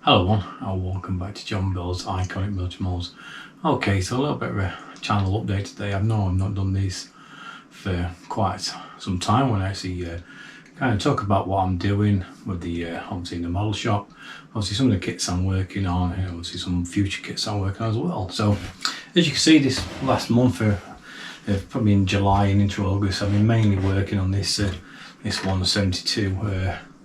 Hello everyone, and welcome back to John Bill's Iconic Military Models. Okay, so a little bit of a channel update today. I've not done these for quite some time when I actually kind of talk about what I'm doing with the obviously in the model shop. Obviously some of the kits I'm working on, and obviously some future kits I'm working on as well. So as you can see, this last month, probably in July and into August, I've been mainly working on this 172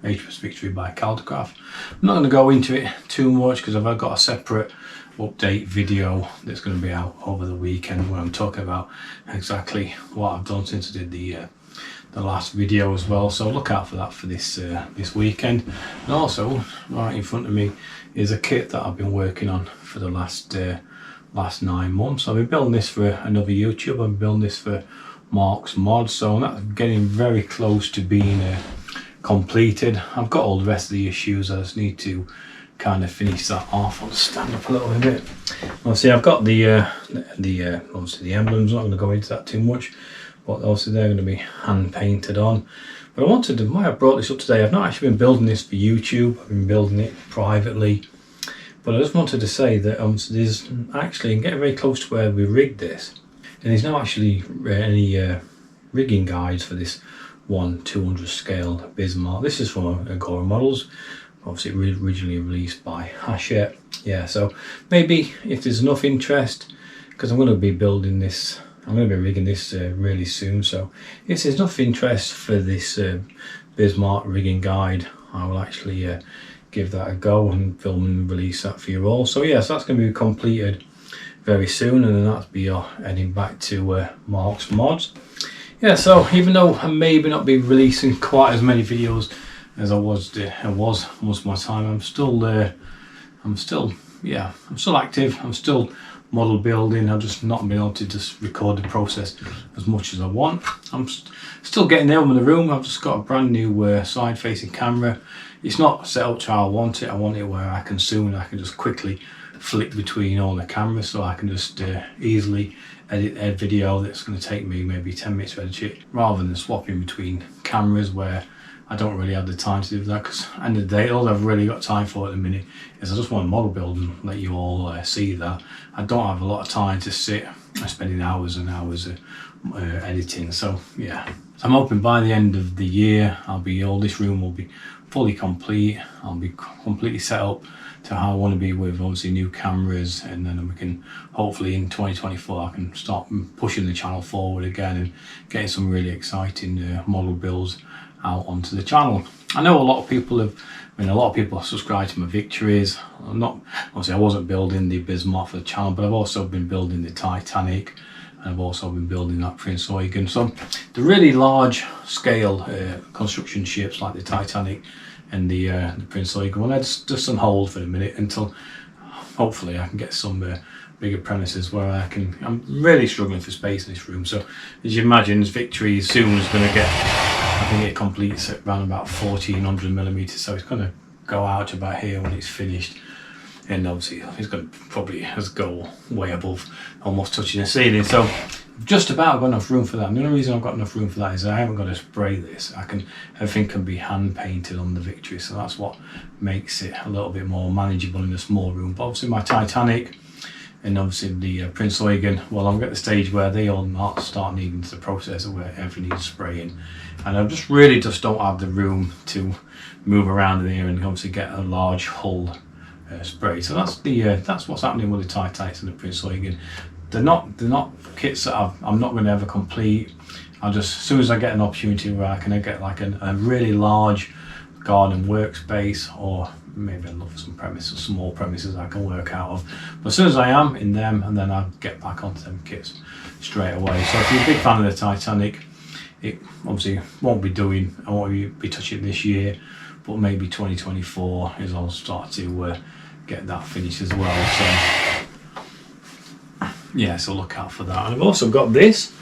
HMS Victory by Caldercraft. I'm not going to go into it too much because I've got a separate update video that's going to be out over the weekend where I'm talking about exactly what I've done since I did the last video as well. So look out for that for this weekend. And also right in front of me is a kit that I've been working on for the last 9 months. I've been building this for another YouTuber. I've been building this for Mark's Mod, so that's getting very close to being completed. I've got all the rest of the issues. I just need to kind of finish that off. I'll stand up a little bit. Obviously I've got the obviously the emblems. I'm not going to go into that too much, but obviously they're going to be hand painted on. But I wanted to, why I brought this up today, I've not actually been building this for YouTube. I've been building it privately, but I just wanted to say that there's actually getting very close to where we rigged this, and there's not actually any rigging guides for this 1/200 scale Bismarck. This is from Agora Models, obviously originally released by Hachette. Yeah, so maybe if there's enough interest, because I'm going to be building this, I'm going to be rigging this really soon, so if there's enough interest for this Bismarck rigging guide, I will actually give that a go and film and release that for you all. So yes, that's going to be completed very soon, and then that'll be heading back to Mark's Mods. Yeah, so even though I maybe not be releasing quite as many videos as I was most of my time, I'm still active. I'm still model building. I've just not been able to just record the process as much as I want. I'm still getting there in the room. I've just got a brand new side-facing camera. It's not set up to how I want it. I want it where I can just quickly flick between all the cameras, so I can just easily edit a video that's going to take me maybe 10 minutes to edit it, rather than swapping between cameras where I don't really have the time to do that. Because at the end of the day, all I've really got time for at the minute is I just want to model build and let you all see that. I don't have a lot of time to sit spending hours and hours editing. So yeah, so I'm hoping by the end of the year this room will be fully complete. I'll be completely set up to how I want to be with obviously new cameras, and then we can hopefully in 2024 I can start pushing the channel forward again and getting some really exciting model builds out onto the channel. I know a lot of people have subscribed to my Victories. I wasn't building the Bismarck for the channel, but I've also been building the Titanic, and I've also been building that Prince Eugen. So the really large scale construction ships like the Titanic and the Prince Eugen, well, that's just on hold for a minute until hopefully I can get some bigger premises where I'm really struggling for space in this room. So as you imagine, Victory soon is going to get, I think it completes at around about 1400 millimeters, so it's going to go out to about here when it's finished, and obviously it's going to probably go way above, almost touching the ceiling. So just about got enough room for that. And the only reason I've got enough room for that is I haven't got to spray this. Everything can be hand painted on the Victory, so that's what makes it a little bit more manageable in a small room. But obviously my Titanic and obviously the Prince Eugen, well, I'm at the stage where they all start needing the process where everything needs spraying, and I just don't have the room to move around in here and obviously get a large hull spray. So that's what's happening with the Titanic and the Prince Eugen. They're not kits that I'm not going to ever complete. I'll just, as soon as I get an opportunity where I can get like a really large garden workspace, or maybe I'll look for some small premises I can work out of. But as soon as I am in them, and then I'll get back onto them kits straight away. So if you're a big fan of the Titanic, it obviously I won't be touching it this year, but maybe 2024 is I'll start to get that finished as well. So yeah, so look out for that. And I've also got this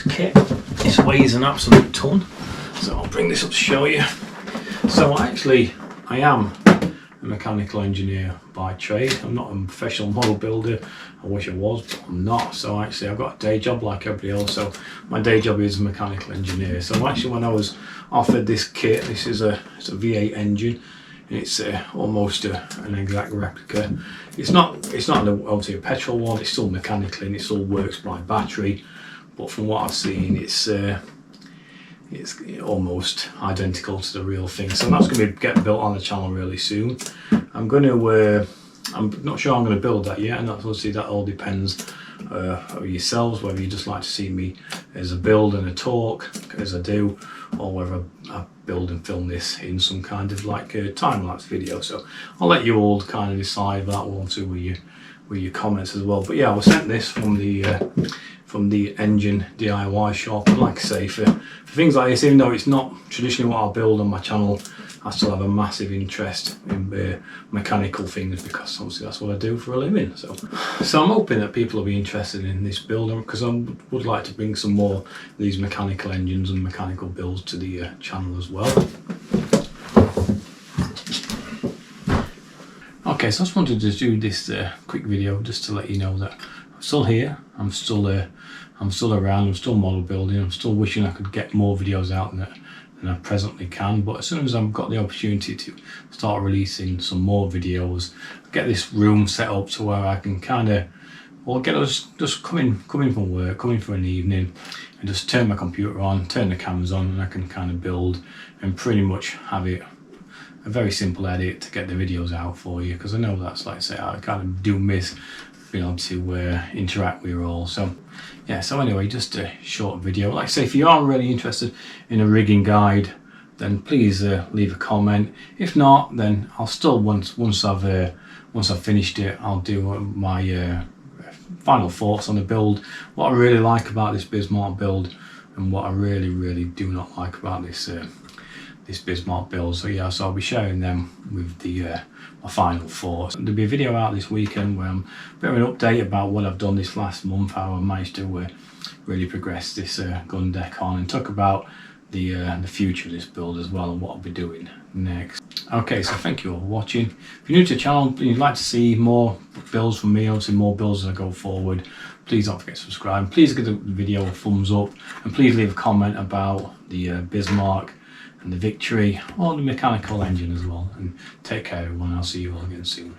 kit. This weighs an absolute ton, so I'll bring this up to show you. So I am a mechanical engineer by trade. I'm not a professional model builder. I wish I was, but I'm not. So actually I've got a day job like everybody else. So my day job is a mechanical engineer. So actually when I was offered this kit, it's a V8 engine, It's almost an exact replica. It's not obviously a petrol one. It's still mechanical and it still works by battery. But from what I've seen, it's almost identical to the real thing. So that's going to get built on the channel really soon. I'm not sure I'm going to build that yet, and obviously that all depends on yourselves, whether you just like to see me as a build and a talk, as I do, or whether I build and film this in some kind of like a time-lapse video. So I'll let you all kind of decide that one too with your comments as well. But yeah, I was sent this from the engine DIY shop, and like I say, for things like this, even though it's not traditionally what I build on my channel, I still have a massive interest in mechanical things, because obviously that's what I do for a living. So I'm hoping that people will be interested in this build, because I would like to bring some more of these mechanical engines and mechanical builds to the channel as well. Okay, so I just wanted to do this quick video just to let you know that I'm still here, I'm still around, I'm still model building, I'm still wishing I could get more videos out than I presently can, but as soon as I've got the opportunity to start releasing some more videos, get this room set up to where I can kind of, well, get us just coming from work, coming for an evening, and just turn my computer on, turn the cameras on, and I can kind of build and pretty much have it a very simple edit to get the videos out for you, because I know that's, like I say, I kind of do miss being able to interact with you all. So yeah, so anyway, just a short video. Like I say, if you are really interested in a rigging guide, then please leave a comment. If not, then I'll still, once I've finished it, I'll do my final thoughts on the build, what I really like about this Bismarck build, and what I really do not like about this Bismarck build. So yeah, so I'll be sharing them with my final thoughts. There'll be a video out this weekend where I'm a bit of an update about what I've done this last month, how I managed to really progress this gun deck on, and talk about the future of this build as well, and what I'll be doing next. Okay, so thank you all for watching. If you're new to the channel and you'd like to see more builds from me, obviously more builds as I go forward, please don't forget to subscribe. Please give the video a thumbs up, and please leave a comment about the Bismarck and the Victory, or the mechanical engine as well. And take care everyone, I'll see you all again soon.